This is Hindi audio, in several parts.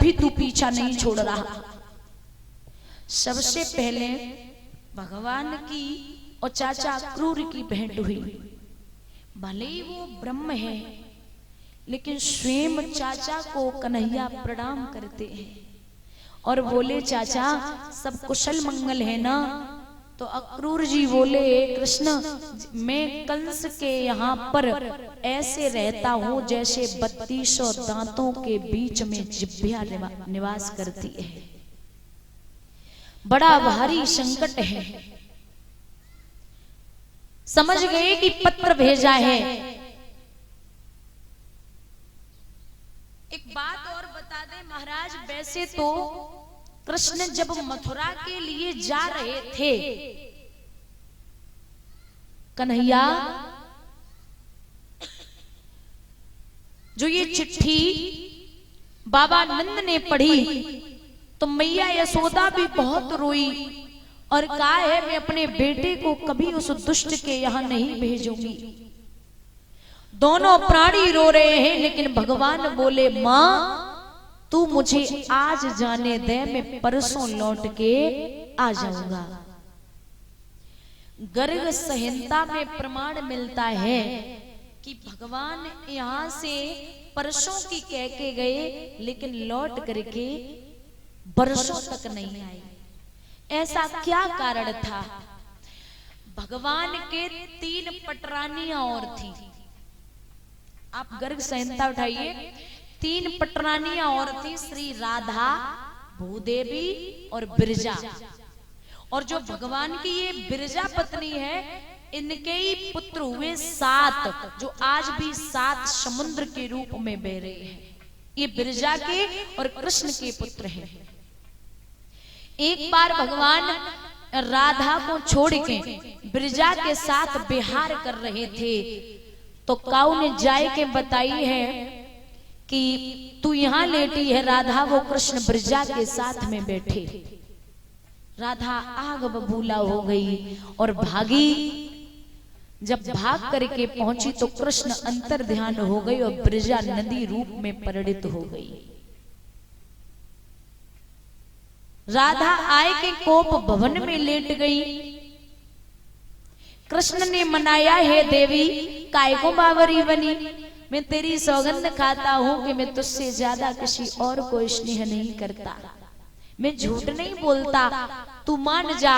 भी तू पीछा नहीं छोड़ रहा। सबसे पहले भगवान की और चाचा अक्रूर की भेंट हुई। भले ही वो ब्रह्म है, लेकिन स्वयं चाचा को कन्हैया प्रणाम करते हैं और बोले, चाचा सब कुशल मंगल है ना? तो अक्रूर जी बोले, कृष्ण मैं कंस के यहाँ पर ऐसे रहता हूँ जैसे 3200 दांतों के बीच में जिह्वा निवास करती है। बड़ा भारी संकट है। समझ गए कि पत्र भेजा है। एक बात और बता दें महाराज, वैसे तो कृष्ण जब मथुरा के लिए जा रहे थे, कन्हैया जो ये चिट्ठी बाबा नंद ने पढ़ी तो मैया यशोदा भी बहुत रोई और कहा है मैं अपने बेटे को कभी उस दुष्ट के यहां नहीं भेजूंगी। दोनों प्राणी रो रहे हैं, लेकिन भगवान बोले, मां तू मुझे आज जाने दे, मैं परसों लौट के आ जाऊंगा। गर्ग संहिता में प्रमाण मिलता है कि भगवान यहां से परसों की कह के गए, लेकिन लौट करके बरसों तक नहीं आए। ऐसा क्या कारण था? भगवान के 3 पटरानियां और थी। आप गर्ग संहिता उठाइए, 3 पटरानियां और थी, श्री राधा, भूदेवी और बिरजा। और जो भगवान की ये बिरजा पत्नी है, इनके ही पुत्र हुए 7, जो आज भी 7 समुद्र के रूप में बह रहे हैं। ये बिरजा के और कृष्ण के पुत्र हैं। एक बार भगवान राधा को छोड़ के बिरजा के साथ विहार कर रहे थे, तो काऊ ने जाय के बताई है कि तू यहां लेटी है राधा, वो कृष्ण बिरजा के साथ में बैठे। राधा आग बबूला हो गई और भागी। जब भाग करके पहुंची तो कृष्ण अंतर ध्यान हो गई और बिरजा नदी रूप में परिणित हो गई। राधा आए के कोप भवन में लेट गई। कृष्ण ने मनाया, है देवी काय को बावरी बनी, मैं तेरी सौगंध खाता हूं कि मैं तुझसे ज्यादा किसी और को स्नेह नहीं करता, मैं झूठ नहीं बोलता, तू मान जा।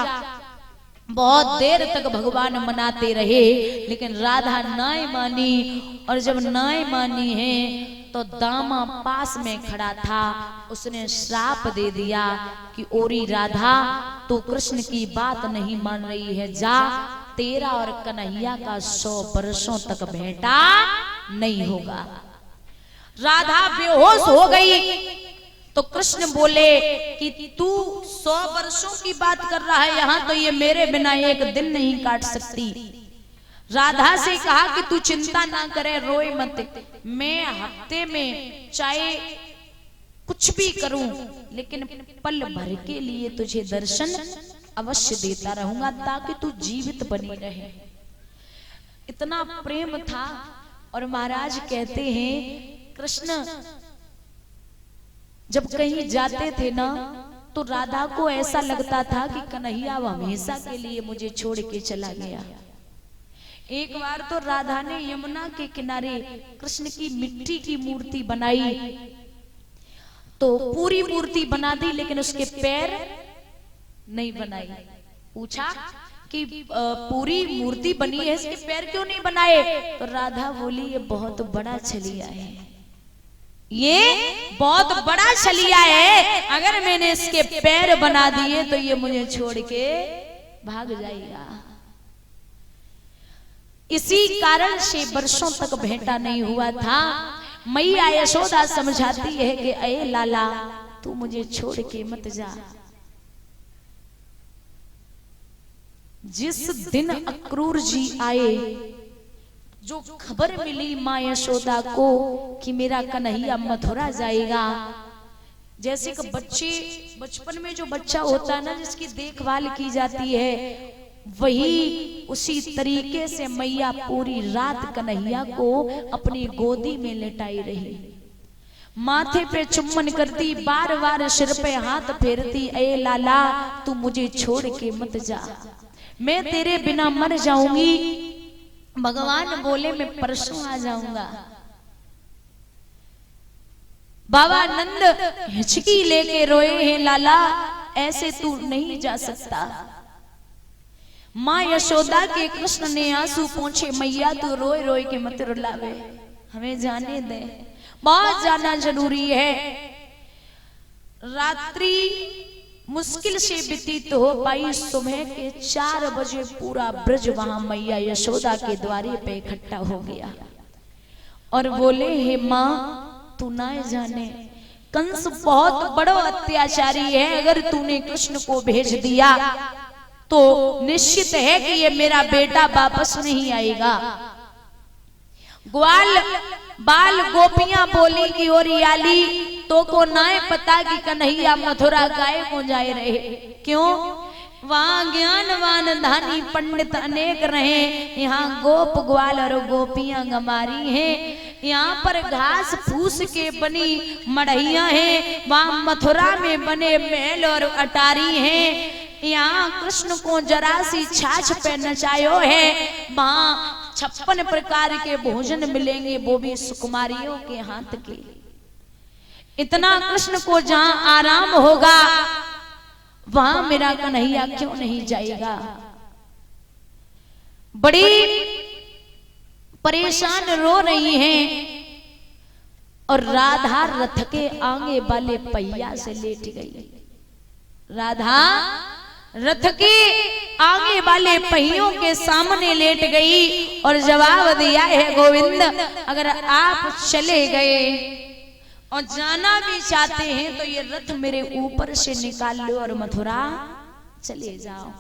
बहुत देर तक भगवान मनाते रहे, लेकिन राधा नाय मानी। और जब नाय मानी है तो दामा पास में खड़ा था, उसने श्राप दे दिया कि ओरी राधा तू कृष्ण की बात नहीं मान रही है, जा तेरा और कन्हैया का 100 वर्षों तक भेंटा नहीं होगा। राधा बेहोश हो गई तो कृष्ण बोले कि तू 100 वर्षों की बात कर रहा है यहां, तो ये मेरे बिना एक दिन नहीं काट सकती। राधा से कहा कि तू चिंता ना करे, रोए मत, मैं हफ्ते में चाहे कुछ भी करूं, लेकिन पल भर के लिए तुझे दर्शन अवश्य देता रहूंगा ताकि तू जीवित बनी रहे। इतना प्रेम था। और महाराज कहते हैं कृष्ण जब कहीं जाते थे ना, तो राधा को ऐसा लगता था कि कन्हैया हमेशा के लिए मुझे छोड़ के चला गया। एक बार तो राधा ने यमुना के किनारे कृष्ण की मिट्टी की मूर्ति बनाई, तो पूरी मूर्ति बना दी, लेकिन उसके पैर नहीं बनाई। पूछा कि पूरी मूर्ति बनी है, इसके पैर क्यों नहीं बनाए? तो राधा बोली, ये बहुत बड़ा छलिया है, ये बहुत बड़ा छलिया है, अगर मैंने इसके पैर बना दिए तो ये मुझे छोड़ के भाग जाएगा। इसी कारण से वर्षों तक भेंटा नहीं हुआ था। मैया यशोदा समझाती है कि अये लाला तू मुझे छोड़ के मत जा। जिस दिन अक्रूर जी आए, जो खबर मिली माँ यशोदा को कि मेरा कन्हैया मथुरा जाएगा, जैसे कि बच्चे बचपन में जो बच्चा होता है ना, जिसकी देखभाल की जाती है, वही उसी तरीके से मैया पूरी रात कन्हैया को अपनी गोदी में लेटाई रही। माथे पे चुम्बन करती, बार बार सिर पे हाथ फेरती, ए लाला तू मुझे छोड़ के मत जा, मैं तेरे बिना मर जाऊंगी। भगवान बोले मैं परसों आ जाऊंगा। बाबा नंद हिचकी लेके रोए हैं, लाला ऐसे तू नहीं जा सकता। माँ यशोदा के कृष्ण ने आंसू पोंछे, मैया तू रोए रोए के मत रुलावे, हमें जाने दे, बहुत जाना जरूरी है। रात्रि मुश्किल से व्यतीत हो पाई, सुबह के 4 बजे पूरा ब्रज वहां मैया यशोदा के द्वारे पे इकट्ठा हो गया और बोले, हे माँ तू ना जाने कंस बहुत बड़ा अत्याचारी है, अगर तूने कृष्ण को भेज दिया तो निश्चित है कि ये मेरा बेटा वापस नहीं आएगा। ग्वाल बाल गोपियां बोली कि ओरियाली तो को नाय पता कि कन्हैया मथुरा गाय को जाए रहे, क्यों? वहां ज्ञानवान धानी पंडित अनेक रहे, यहाँ गोप ग्वाल और गोपियां गमारी हैं। यहाँ पर घास फूस के बनी मढ़ैया हैं, वहां मथुरा में बने महल और अटारी हैं। यहाँ कृष्ण को जरा सी छाछ पे नचायो है, वहां 56 प्रकार के भोजन मिलेंगे, वो भी सुकुमारियों के हाथ के। इतना कृष्ण को जहां आराम होगा वहां मेरा कन्हैया क्यों नहीं जाएगा? बड़ी परेशान रो रही हैं और राधा रथ के आगे वाले पहिया से लेट गई। राधा रथ के आगे वाले पहियों के सामने लेट गई और जवाब दिया है, गोविंद अगर आप चले गए और जाना भी चाहते हैं तो ये रथ मेरे ऊपर से निकाल लो और मथुरा चले जाओ।